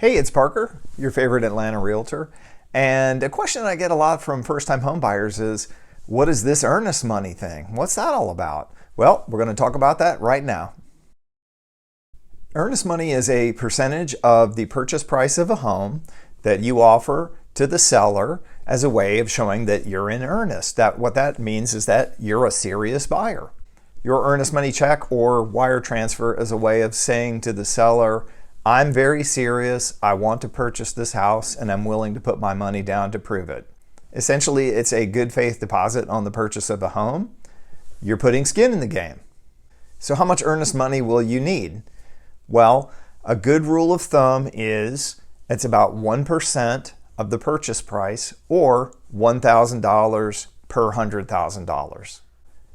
Hey, it's Parker, your favorite Atlanta realtor. And a question I get a lot from first-time home buyers is, what is this earnest money thing? What's that all about? Well, we're going to talk about that right now. Earnest money is a percentage of the purchase price of a home that you offer to the seller as a way of showing that you're in earnest. What that means is that you're a serious buyer. Your earnest money check or wire transfer is a way of saying to the seller, I'm very serious, I want to purchase this house, and I'm willing to put my money down to prove it. Essentially, it's a good faith deposit on the purchase of a home. You're putting skin in the game. So how much earnest money will you need? Well, a good rule of thumb is it's about 1% of the purchase price, or $1,000 per $100,000.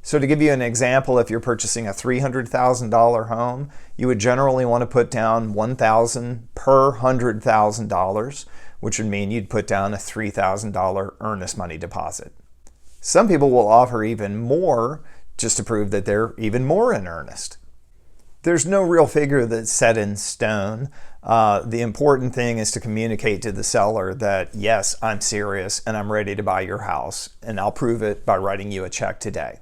So to give you an example, if you're purchasing a $300,000 home, you would generally want to put down $1,000 per $100,000, which would mean you'd put down a $3,000 earnest money deposit. Some people will offer even more just to prove that they're even more in earnest. There's no real figure that's set in stone. The important thing is to communicate to the seller that, yes, I'm serious and I'm ready to buy your house, and I'll prove it by writing you a check today.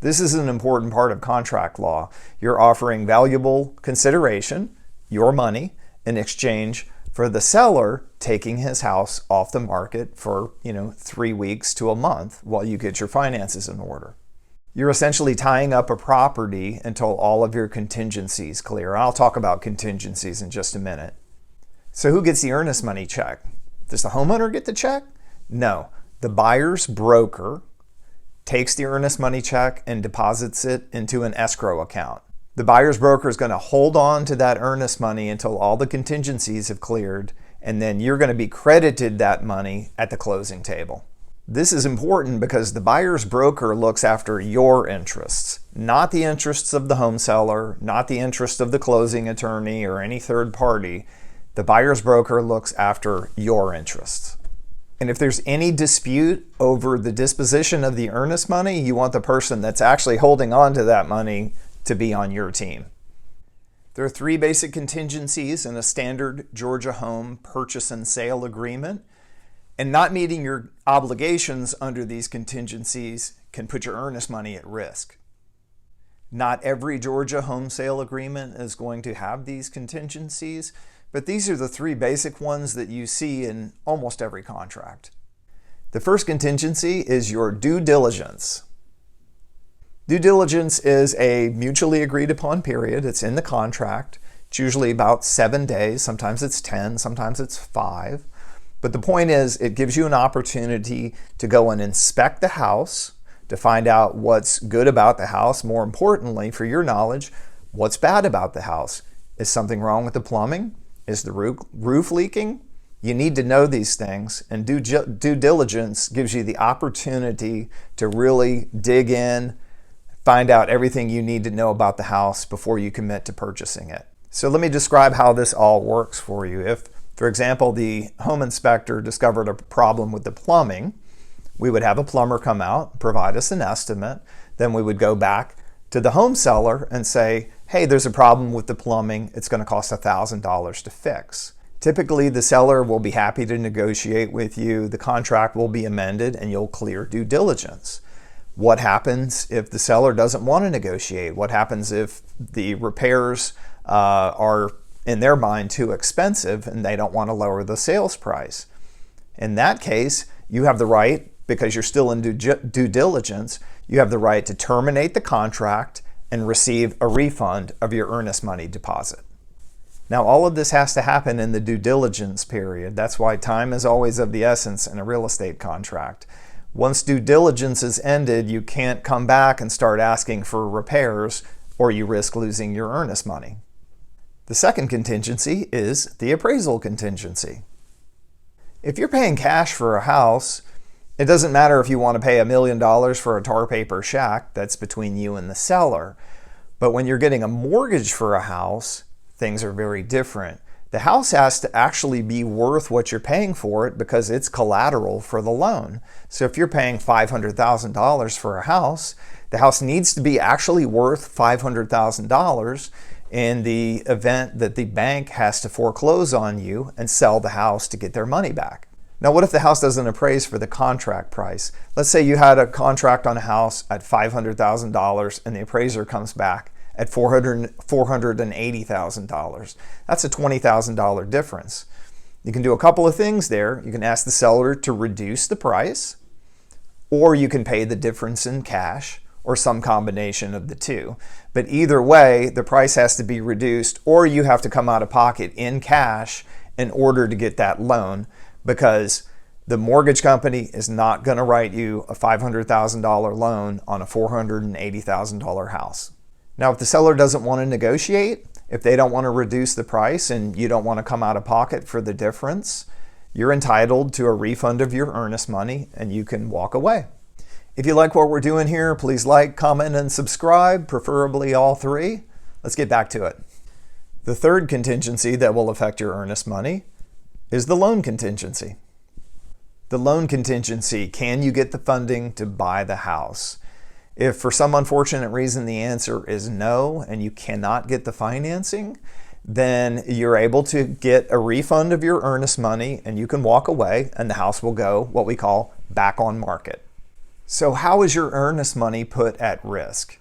This is an important part of contract law. You're offering valuable consideration, your money, in exchange for the seller taking his house off the market for 3 weeks to a month while you get your finances in order. You're essentially tying up a property until all of your contingencies clear. I'll talk about contingencies in just a minute. So who gets the earnest money check? Does the homeowner get the check? No. The buyer's broker takes the earnest money check and deposits it into an escrow account. The buyer's broker is going to hold on to that earnest money until all the contingencies have cleared, and then you're going to be credited that money at the closing table. This is important because the buyer's broker looks after your interests, not the interests of the home seller, not the interests of the closing attorney or any third party. The buyer's broker looks after your interests. And if there's any dispute over the disposition of the earnest money, you want the person that's actually holding on to that money to be on your team. There are 3 basic contingencies in a standard Georgia home purchase and sale agreement. And not meeting your obligations under these contingencies can put your earnest money at risk. Not every Georgia home sale agreement is going to have these contingencies, but these are the 3 basic ones that you see in almost every contract. The first contingency is your due diligence. Due diligence is a mutually agreed upon period. It's in the contract. It's usually about 7 days. Sometimes it's 10, sometimes it's 5. But the point is, it gives you an opportunity to go and inspect the house, to find out what's good about the house. More importantly, for your knowledge, what's bad about the house. Is something wrong with the plumbing? Is the roof leaking? You need to know these things, and due diligence gives you the opportunity to really dig in, find out everything you need to know about the house before you commit to purchasing it. So let me describe how this all works for you. If, for example, the home inspector discovered a problem with the plumbing, we would have a plumber come out, provide us an estimate. Then we would go back to the home seller and say, hey, there's a problem with the plumbing. It's going to cost $1,000 to fix. Typically, the seller will be happy to negotiate with you. The contract will be amended and you'll clear due diligence. What happens if the seller doesn't want to negotiate? What happens if the repairs are in their mind too expensive and they don't want to lower the sales price? In that case, you have the right, because you're still in due diligence, you have the right to terminate the contract and receive a refund of your earnest money deposit. Now, all of this has to happen in the due diligence period. That's why time is always of the essence in a real estate contract. Once due diligence is ended, you can't come back and start asking for repairs, or you risk losing your earnest money. The second contingency is the appraisal contingency. If you're paying cash for a house, it doesn't matter if you want to pay $1 million for a tar paper shack. That's between you and the seller. But when you're getting a mortgage for a house, things are very different. The house has to actually be worth what you're paying for it because it's collateral for the loan. So if you're paying $500,000 for a house, the house needs to be actually worth $500,000 in the event that the bank has to foreclose on you and sell the house to get their money back. Now, what if the house doesn't appraise for the contract price? Let's say you had a contract on a house at $500,000 and the appraiser comes back at $480,000. That's a $20,000 difference. You can do a couple of things there. You can ask the seller to reduce the price, or you can pay the difference in cash, or some combination of the two. But either way, the price has to be reduced, or you have to come out of pocket in cash in order to get that loan, because the mortgage company is not going to write you a $500,000 loan on a $480,000 house. Now, if the seller doesn't want to negotiate, if they don't want to reduce the price and you don't want to come out of pocket for the difference, you're entitled to a refund of your earnest money and you can walk away. If you like what we're doing here, please like, comment, and subscribe, preferably all three. Let's get back to it. The third contingency that will affect your earnest money is the loan contingency. The loan contingency, can you get the funding to buy the house? If for some unfortunate reason the answer is no and you cannot get the financing, then you're able to get a refund of your earnest money and you can walk away and the house will go what we call back on market. So how is your earnest money put at risk?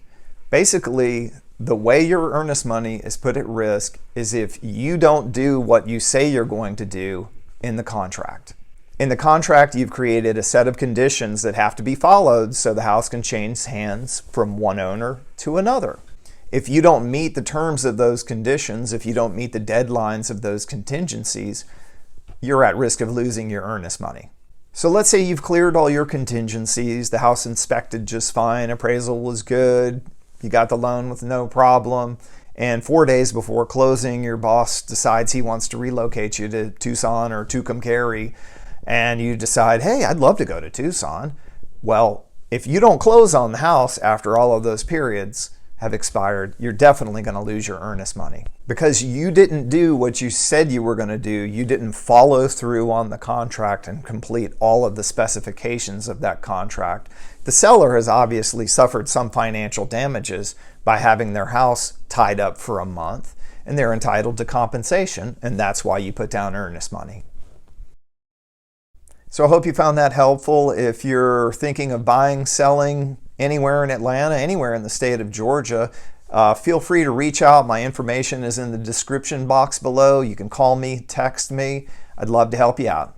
Basically, the way your earnest money is put at risk is if you don't do what you say you're going to do in the contract. In the contract, you've created a set of conditions that have to be followed so the house can change hands from one owner to another. If you don't meet the terms of those conditions, if you don't meet the deadlines of those contingencies, you're at risk of losing your earnest money. So let's say you've cleared all your contingencies, the house inspected just fine, appraisal was good, you got the loan with no problem, and 4 days before closing, your boss decides he wants to relocate you to Tucson or Tucumcari, and you decide, hey, I'd love to go to Tucson. Well, if you don't close on the house after all of those periods have expired, you're definitely going to lose your earnest money. Because you didn't do what you said you were going to do, you didn't follow through on the contract and complete all of the specifications of that contract. The seller has obviously suffered some financial damages by having their house tied up for a month, and they're entitled to compensation, and that's why you put down earnest money. So I hope you found that helpful. If you're thinking of buying, selling anywhere in Atlanta, anywhere in the state of Georgia, feel free to reach out. My information is in the description box below. You can call me, text me. I'd love to help you out.